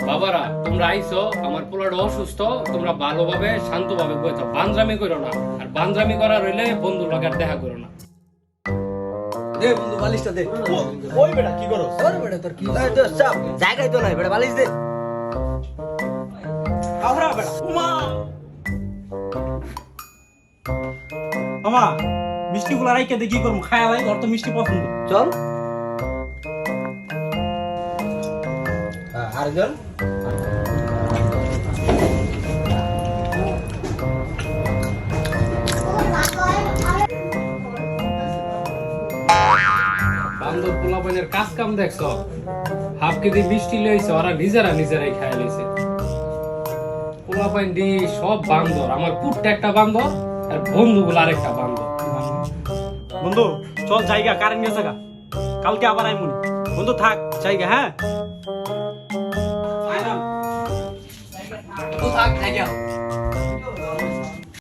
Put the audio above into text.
বাবারা তোমরা আইছো, আমার পোলাটা অসুস্থ, তোমরা ভালোভাবে শান্তভাবে কইতো, বান্দরামি করো না। আর বান্দরামি করা রইলে বন্ধুর লগে আর দেখা করো না। দে বন্ধু বালিশটা দে। ওই বেটা কি করো? আরে বেটা তোর কি? এই তো চাপ জায়গায় তো নাই বেটা, বালিশ দে। আহরা বেটা উমা মামা মিষ্টি গুলা রাইকে দেখি করব খায়া লাই, ওর তো মিষ্টি পছন্দ। চল আরেকজন বান্দর পোলাপাইনের কাজ কাম দেখছো, হাফ কেজি মিষ্টি লইছে, ওরা নিজেরাই খায় লইছে। পোলাপাইন দি সব বান্দর, আমার পুটটা একটা বান্দর আর বন্ধুগুলো আরেকটা বান্দর। বন্ধু চল জায়গা কারেন্ট গেছে গা, কালকে আবার আইমুনি। বন্ধু থাক জায়গা, হ্যাঁ তো থাক, থাক।